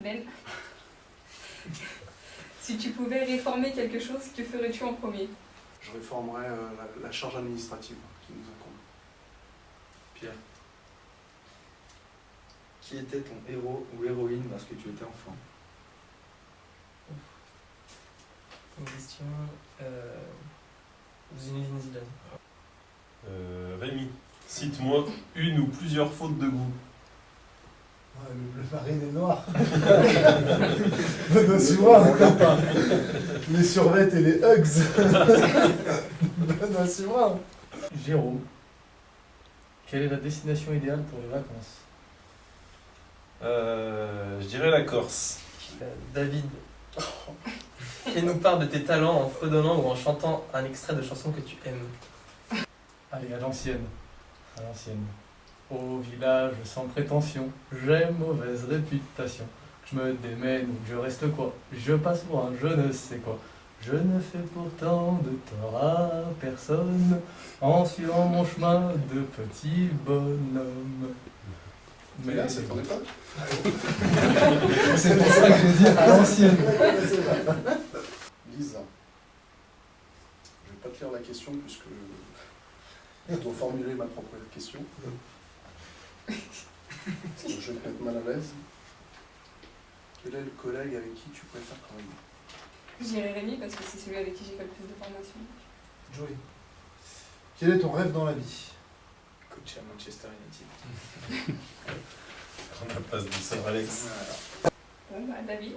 Ben, si tu pouvais réformer quelque chose, que ferais-tu en premier? Je réformerais la charge administrative qui nous incombe. Pierre. Qui était ton héros ou héroïne lorsque tu étais enfant? Une question. Zinedine Zidane. Rémi, cite-moi une ou plusieurs fautes de goût. Le marine est noir. Benoît Surin. Les survettes et les hugs. Benoît Surin. Jérôme, quelle est la destination idéale pour les vacances? Je dirais la Corse. David. Fais-nous part de tes talents en fredonnant ou en chantant un extrait de chanson que tu aimes. Allez, à l'ancienne. À l'ancienne. Au village sans prétention, j'ai mauvaise réputation. Je me démène ou je reste quoi? Je passe pour un je ne sais quoi. Je ne fais pourtant de tort à personne en suivant mon chemin de petit bonhomme. Mais là, c'est ton époque. C'est pour ça que j'ai dit à l'ancienne. Lisa. Je ne vais pas te lire la question puisque je dois formuler ma propre question. Je vais te mettre mal à l'aise. Quel est le collègue avec qui tu préfères travailler? Je dirais Rémi parce que c'est celui avec qui j'ai fait le plus de formation. Joey. Quel est ton rêve dans la vie? Coach à Manchester United. On la passe de Sir Alex. Bon, bah, David,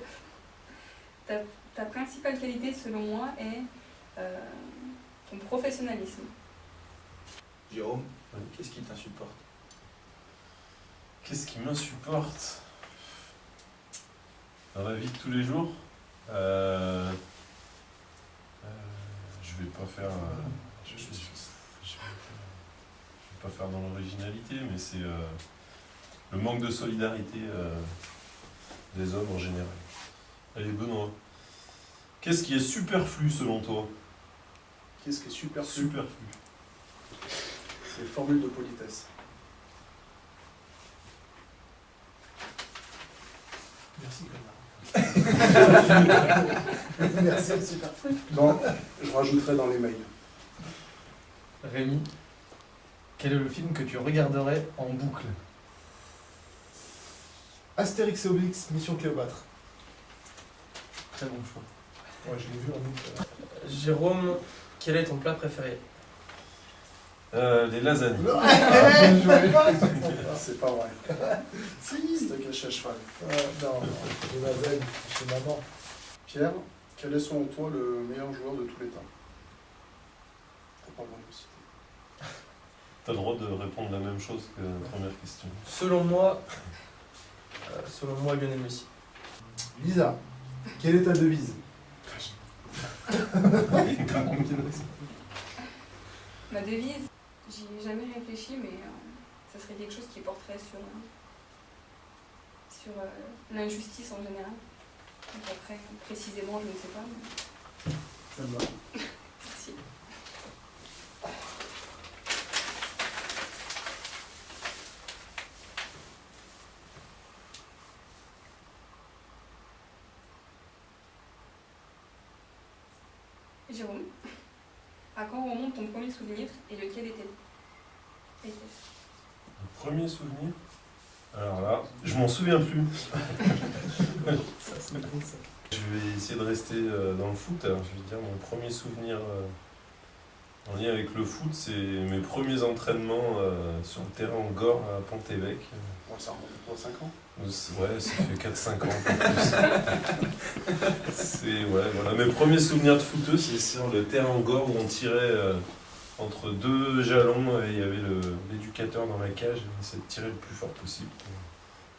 ta principale qualité selon moi est ton professionnalisme. Jérôme, qu'est-ce qui t'insupporte? Qu'est-ce qui m'insupporte dans la vie de tous les jours? Je vais pas faire. Je vais pas faire dans l'originalité, mais c'est le manque de solidarité des hommes en général. Allez, Benoît. Qu'est-ce qui est superflu selon toi? Qu'est-ce qui est superflu? Superflu. Les formules de politesse. Merci, connard. Merci, superflu. Non, je rajouterai dans les mails. Rémi, quel est le film que tu regarderais en boucle? Astérix et Obélix, Mission Cléopâtre. Très bon choix. Ouais, je l'ai vu en boucle. Jérôme, quel est ton plat préféré? Les lasagnes. C'est pas vrai. Si. Steak haché à cheval. Non, les lasagnes, chez maman. Pierre, quel est selon toi le meilleur joueur de tous les temps? T'as pas le droit de le citer. T'as le droit de répondre la même chose que la première question. Selon moi, Lionel Messi. Lisa, quelle est ta devise? Ma devise, j'y ai jamais réfléchi, mais ça serait quelque chose qui porterait sur l'injustice en général. Donc après, précisément, je ne sais pas. Mais... Ça me va. Merci. Jérôme, à quand remonte ton premier souvenir et lequel était-ce? Le premier souvenir? Alors là, je m'en souviens plus. Ça, c'est bon, ça. Je vais essayer de rester dans le foot. Alors, je vais dire mon premier souvenir en lien avec le foot, c'est mes premiers entraînements sur le terrain en Gore à Pont-Évêque. Ouais, ça remonte pour 5 ans. Ouais, ça fait 4-5 ans. C'est, ouais, voilà. Mes premiers souvenirs de footeux, c'est sur le terrain en Gore où on tirait entre deux jalons et il y avait l'éducateur dans la cage et on essayait de tirer le plus fort possible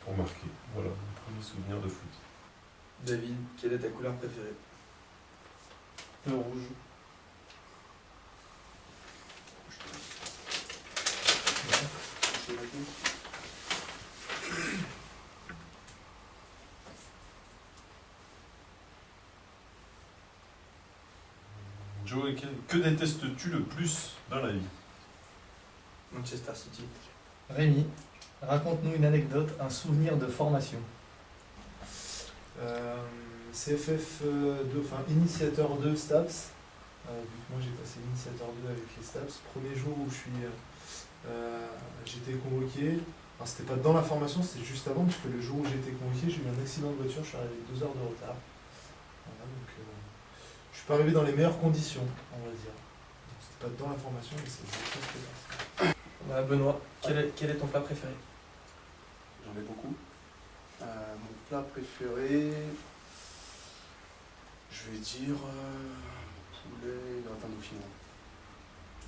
pour marquer. Voilà, mes premiers souvenirs de foot. David, quelle est ta couleur préférée? Le rouge. Je te réponds. Joe, que détestes-tu le plus dans la vie? Manchester City. Rémi, raconte-nous une anecdote, un souvenir de formation. CFF2, enfin initiateur 2 STAPS. Vu que moi j'ai passé l'initiateur 2 avec les STAPS. Premier jour où j'étais convoqué. Alors c'était pas dans la formation, c'était juste avant, parce que le jour où j'ai été convoqué, j'ai eu un accident de voiture, je suis arrivé 2 heures de retard. Voilà, donc je suis pas arrivé dans les meilleures conditions, on va dire. Donc, c'était pas dans la formation, mais c'est presque ça. Bah, Benoît, quel est ton plat préféré? J'en ai beaucoup. Mon plat préféré, je vais dire poulet gratin dauphinois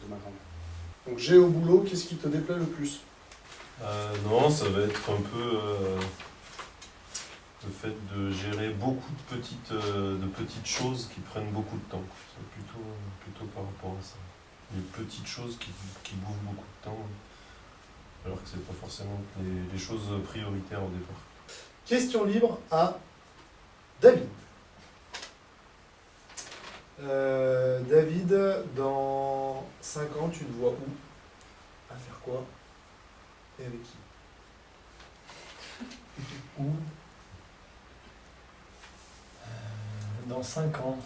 de ma grand-mère. Donc j'ai au boulot, qu'est-ce qui te déplaît le plus? Non, ça va être un peu le fait de gérer beaucoup de petites choses qui prennent beaucoup de temps. C'est plutôt par rapport à ça. Les petites choses qui bouffent beaucoup de temps, alors que c'est pas forcément les choses prioritaires au départ. Question libre à David. David, dans 5 ans, tu te vois où? À faire quoi? Et avec qui? Où dans 5 ans.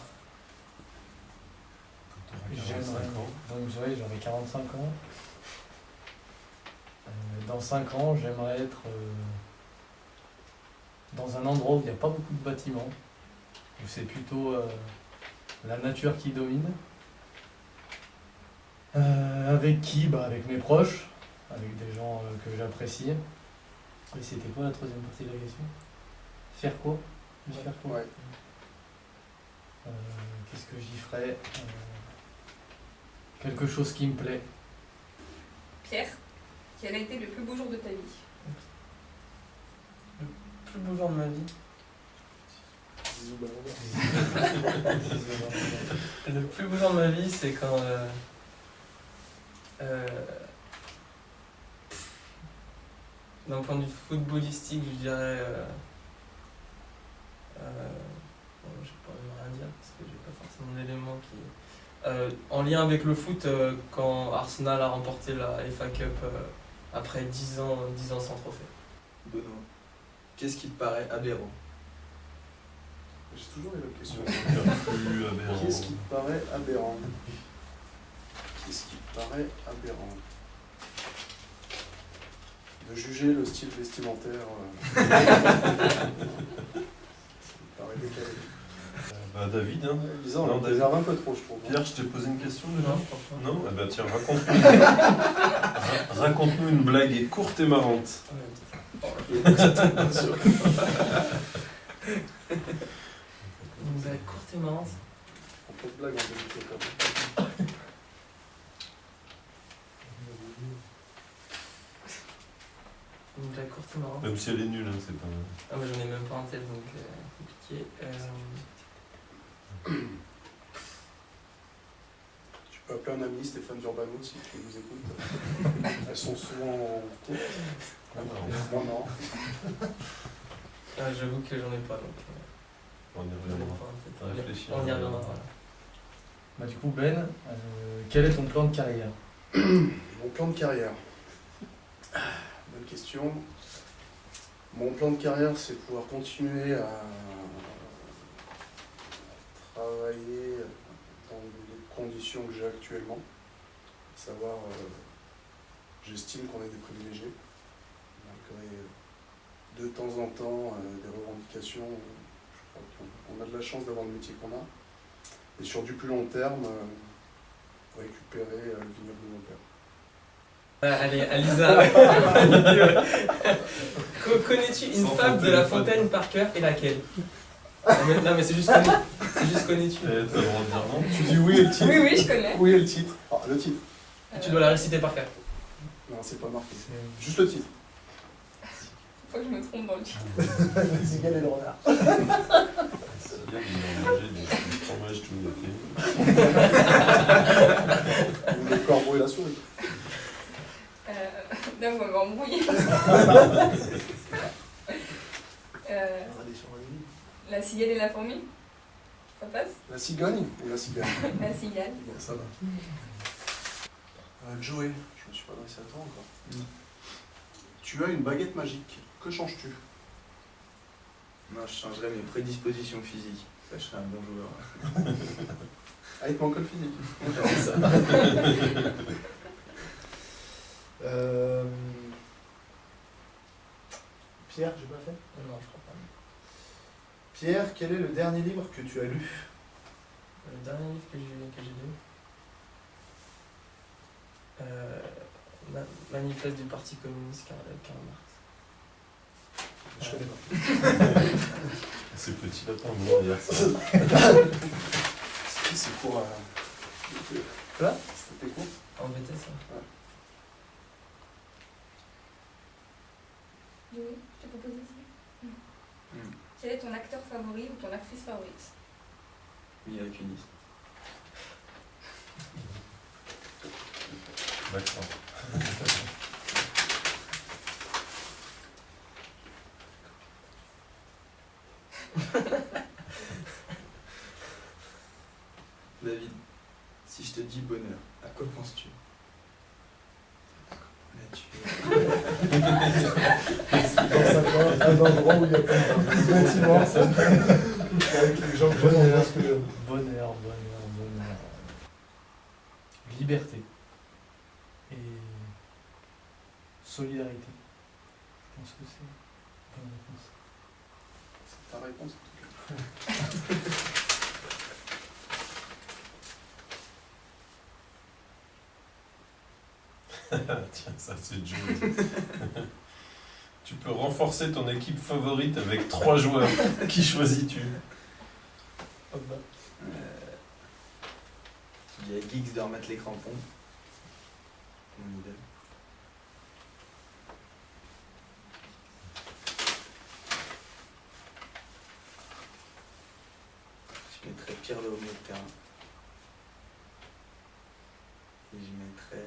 J'aimerais. Donc j'aurai 45 ans. Dans 5 ans, j'aimerais être dans un endroit où il n'y a pas beaucoup de bâtiments, où c'est plutôt la nature qui domine. Avec qui? Avec mes proches, avec des gens que j'apprécie. Et c'était quoi la troisième partie de la question? Faire quoi? Faire quoi? Ouais. Qu'est-ce que j'y ferais? Quelque chose qui me plaît. Pierre, quel a été le plus beau jour de ta vie? Le plus beau jour de ma vie. Zizou Ballon d'Or. Le plus beau jour de ma vie, c'est quand. D'un point de vue footballistique, je dirais. Bon, je peux rien dire parce que j'ai pas forcément d'éléments qui. En lien avec le foot, quand Arsenal a remporté la FA Cup après 10 ans sans trophée. Benoît, qu'est-ce qui te paraît aberrant? J'ai toujours les mêmes questions. Plus aberrant. Qu'est-ce qui te paraît aberrant? Qu'est-ce qui te paraît aberrant? De juger le style vestimentaire. Ça me paraît décalé. David, hein. Lisa, on Non, en réserve un peu trop, je trouve. Pierre, je t'ai posé une question déjà? Non, je pense pas. Non? Eh ben tiens, raconte-nous une blague courte et marrante. Une blague courte et marrante. On peut de blague en début quand même. Une blague courte et marrante. Même si elle est nulle, hein, c'est pas... Ah, moi j'en ai même pas en tête donc compliqué. Tu peux appeler un ami, Stéphane Durbano, si tu nous écoutes. Elles sont souvent courtes. Moi, non. Ah, j'avoue que j'en ai pas donc. On y J'en ai reviendra. pas en On tête. réfléchit. On y reviendra. Voilà. Bah, du coup, Ben, quel est ton plan de carrière? Mon plan de carrière. Bonne question. Mon plan de carrière, c'est de pouvoir continuer à travailler dans les conditions que j'ai actuellement. À savoir, j'estime qu'on est des privilégiés. Malgré de temps en temps des revendications, je crois qu'on a de la chance d'avoir le métier qu'on a. Et sur du plus long terme, récupérer le vignoble de mon père. Allez, Alisa. Connais-tu une Sans fable de Fontaine, La pas Fontaine par cœur et laquelle? Non mais c'est juste connais-tu. T'as le droit de dire non? Tu dis oui et le titre. Oui, je connais. Oui et le titre. Ah, le titre. Tu dois la réciter par cœur. Non, c'est pas marqué. Juste le titre. Faut que je me trompe dans le titre. Les cigales et le renard. C'est bien de manger du fromage tout l'été. Ou le corbeau et la souris. Là, vous m'avez embrouillé. La cigale et la fourmi? Ça passe? La cigogne ou la cigale? La cigale. Bon, ça va. Joey, je me suis pas adressé à toi encore. Tu as une baguette magique. Que changes-tu? Non, je changerais mes prédispositions physiques. Ça, je serais un bon joueur. Ah, il te manque le physique. C'est ça. Pierre, j'ai pas fait. Non, je crois pas. Pierre, quel est le dernier livre que tu as lu? Le dernier livre que j'ai lu, Manifeste du Parti communiste Karl Marx. Je connais pas. Ces petits lapins blancs hier, ça. C'est pour... Quoi? C'était court. En BT, ça. Oui, je t'ai proposé ça. Hmm. Quel est ton acteur favori ou ton actrice favorite? Mila Kunis. D'accord. David, si je te dis bonheur, à quoi penses-tu? Là, tu... Un endroit où il y a pas de bâtiment, ça. Avec les gens que j'aime, on voit ce que j'aime. Bonheur. Liberté. Et solidarité. Je pense que c'est une bonne réponse. C'est ta réponse, en tout cas. Tiens, ça c'est joli. Tu peux renforcer ton équipe favorite avec 3 joueurs. Qui choisis-tu? Pogba. Je dirais Giggs de remettre les crampons. Mon idole. Je mettrais Pierre le au milieu de terrain. Et je mettrais...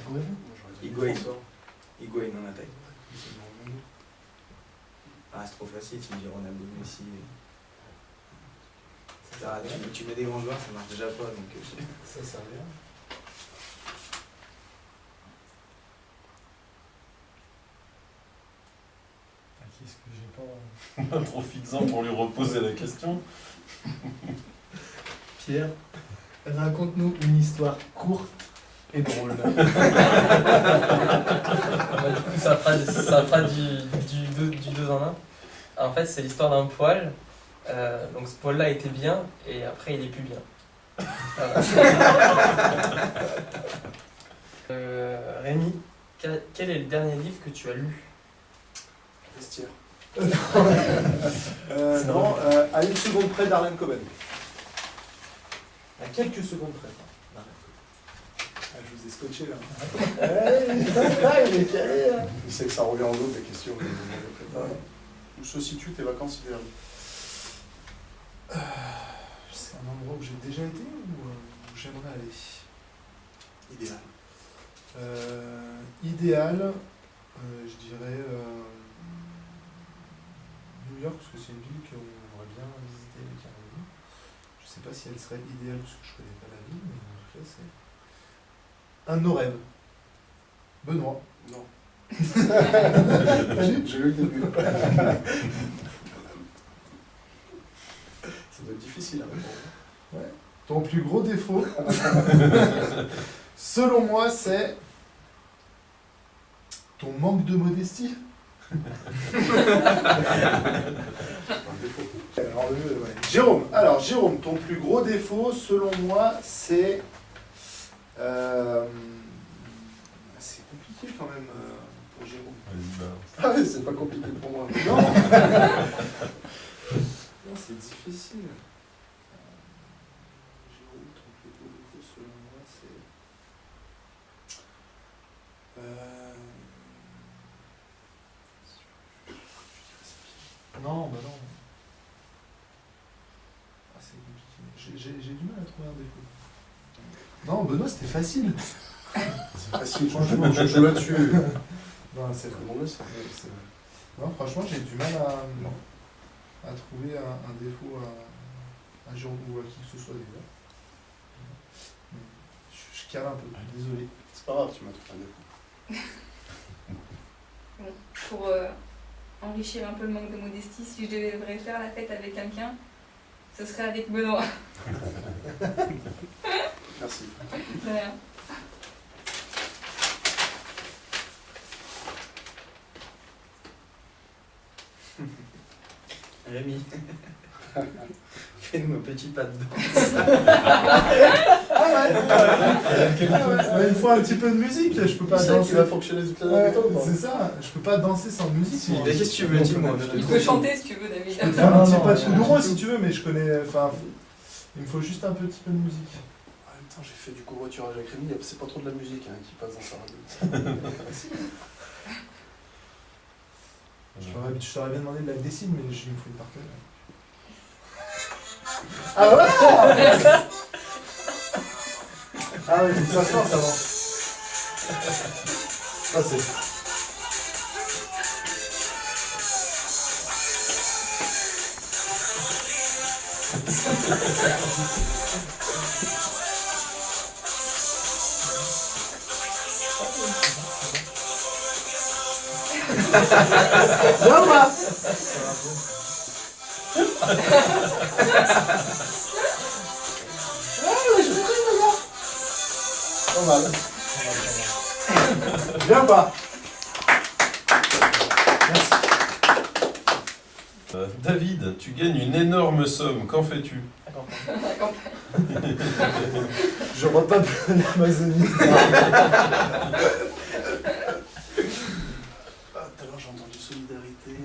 Goël. Moi, j'aurais dit Higuaín. défenseur. Higuaín en attaque. C'est dans le monde. Ah, c'est trop facile, tu me dis Ronaldo, Messi. Ah, tu mets des grands joueurs, ça marche déjà pas, donc... Ça sert à rien. À qui est-ce que j'ai pas... Profites-en pour lui reposer la question. Pierre, raconte-nous une histoire courte et drôle. Bah, du coup, ça fera du 2 en 1. En fait, c'est l'histoire d'un poil. Donc ce poil-là était bien, et après il est plus bien. Voilà. Rémi, quel est le dernier livre que tu as lu? Vestiaire. Non, à une seconde près d'Arlen Coben. À quelques secondes près. Ah, je vous ai scotché là. Il est calé là. Je sais que ça revient en d'autres, les questions. Mais vous m'avez préparé. Où se situent tes vacances hivernales? C'est un endroit où j'ai déjà été ou où j'aimerais aller? Idéal. Idéal, je dirais New York, parce que c'est une ville qu'on aimerait bien visiter avec un ami. Je sais pas si elle serait idéale parce que je connais pas la ville, mais en tout cas c'est un de nos rêves. Benoît. Non. Vas-y. J'ai eu le début. Ça doit être difficile à répondre. Ton plus gros défaut, selon moi, c'est ton manque de modestie. Un défaut. Alors, ouais. Jérôme. Alors, Jérôme, ton plus gros défaut, selon moi, c'est... c'est compliqué quand même pour Jérôme. Vas-y, balance. Ah ouais, c'est pas compliqué pour moi. Non, non, c'est difficile. Jérôme, ton plus gros défaut, selon moi, c'est... Non, bah non. Ah, c'est compliqué. J'ai du mal à trouver un défaut. Non, Benoît, c'était facile. C'est facile, franchement, je joue là-dessus. Non, c'est Tout le monde le sait. Non, franchement, j'ai du mal à trouver un défaut à Jérôme ou à qui que ce soit déjà. Je cale un peu, désolé. C'est pas grave, tu m'as trouvé un défaut. bon, pour enrichir un peu le manque de modestie, si je devrais faire la fête avec quelqu'un, ce serait avec Benoît. Merci. De rien. Rémi, fais-nous un petit pas de danse. Ouais, il faut un petit peu de musique, je peux pas C'est ça qui danser. va fonctionner toute la Ouais, nuit, quoi. c'est ça, je peux pas danser sans musique. moi. Mais qu'est-ce que tu veux, dis-moi. Tu peux chanter si tu veux, David. Je peux faire un petit Non, pas de non, Kuduro si tu veux, mais je connais. Enfin, il me faut juste un petit peu de musique. En même temps, j'ai fait du covoiturage avec Rémi, c'est pas trop de la musique hein, qui passe dans sa radio. Je t'aurais bien demandé de la décide, mais je me fous par cœur. Ah voilà. Ah oui, faut que ça se lance avant. Ah c'est. Viens ou pas? Pas mal. Viens ou pas? David, tu gagnes une énorme somme, qu'en fais-tu? Je vois pas de l'Amazonie. Ah, tout à l'heure j'ai entendu solidarité.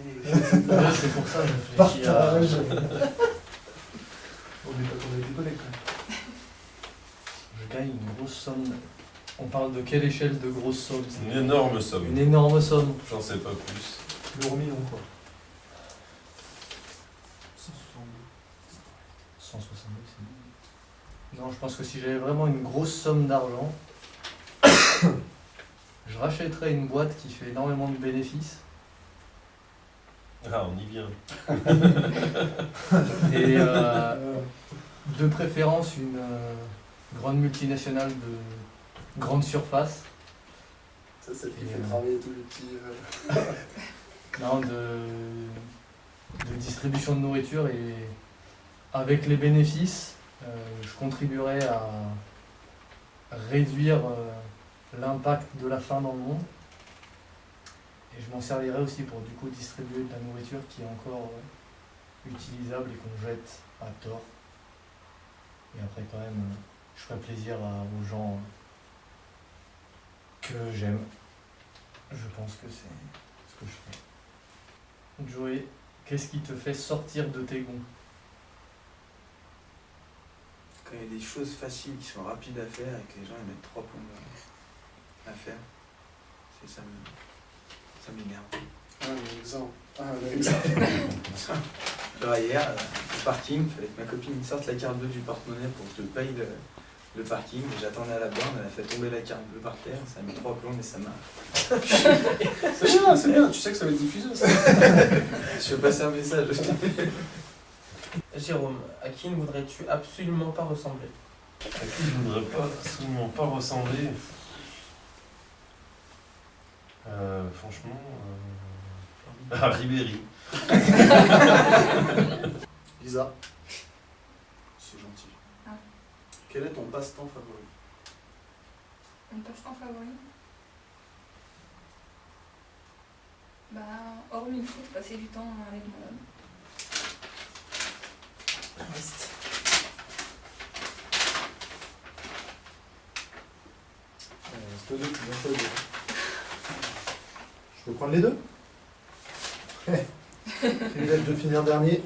C'est pour ça que je réfléchis à... Partage. On est décollé quand même. Je gagne une grosse somme. On parle de quelle échelle de grosse somme? Une énorme somme. Une énorme somme. J'en sais pas plus. Le million quoi. 162, c'est... Non, je pense que si j'avais vraiment une grosse somme d'argent, je rachèterais une boîte qui fait énormément de bénéfices. Ah, on y vient. Et de préférence une grande multinationale de grande surface. Ça, celle qui Et, fait travailler tous les petits. Non, de distribution de nourriture, et avec les bénéfices, je contribuerai à réduire l'impact de la faim dans le monde. Et je m'en servirai aussi pour du coup distribuer de la nourriture qui est encore utilisable et qu'on jette à tort. Et après quand même, je ferai plaisir aux gens que j'aime. Je pense que c'est ce que je ferai. Joey, qu'est-ce qui te fait sortir de tes gonds? Quand il y a des choses faciles qui sont rapides à faire et que les gens ils mettent 3 plombs à faire, ça m'énerve. Ah, un exemple. Ah, un exemple. Genre hier, au parking, il fallait que ma copine sorte la carte bleue du porte-monnaie pour que je paye le parking. J'attendais à la borne, elle a fait tomber la carte bleue par terre, ça a mis 3 plombs et ça m'a... C'est bien, tu sais que ça va être diffusé ça. Je vais passer un message. Jérôme, à qui ne voudrais-tu absolument pas ressembler? À qui je voudrais absolument pas ressembler? Franchement, à Ribéry. Lisa, c'est gentil. Ah. Quel est ton passe-temps favori? Mon passe-temps favori? Bah, hormis le foot, passer du temps avec mon homme. Reste. C'est deux, tu viens choisir. Je peux prendre les deux? Privilège de finir dernier.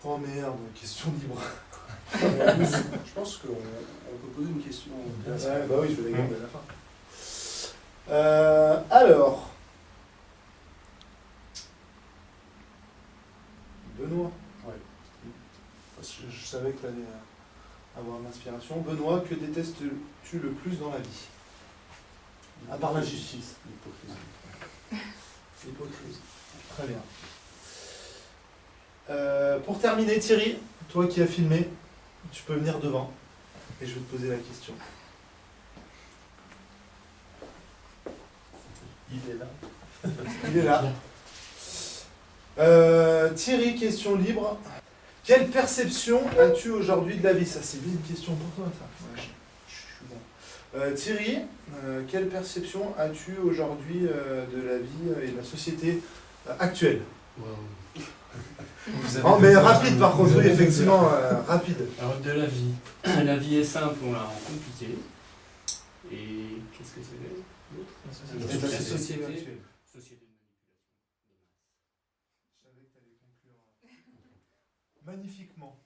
Oh merde, question libre. Je pense qu'on peut poser une question. Ouais, bah oui, je vais la garder à la fin. Alors. Benoît. Ouais. Parce que je savais que tu allais avoir une inspiration. Benoît, que détestes-tu le plus dans la vie? À part la justice. L'hypocrisie. L'hypocrisie. Très bien. Pour terminer, Thierry, toi qui as filmé, tu peux venir devant et je vais te poser la question. Il est là. Il est là. Thierry, question libre. Quelle perception as-tu aujourd'hui de la vie? Ça, c'est bien une question pour toi, ça. Ouais, je suis bon. Thierry, quelle perception as-tu aujourd'hui de la vie et de la société actuelle? Oh, mais rapide, par contre, oui, effectivement, rapide. Alors, de la vie. La vie est simple, on la rend compliquée. Et qu'est-ce que c'est l'autre? La société actuelle. Société de manipulation. Je savais que tu allais conclure magnifiquement.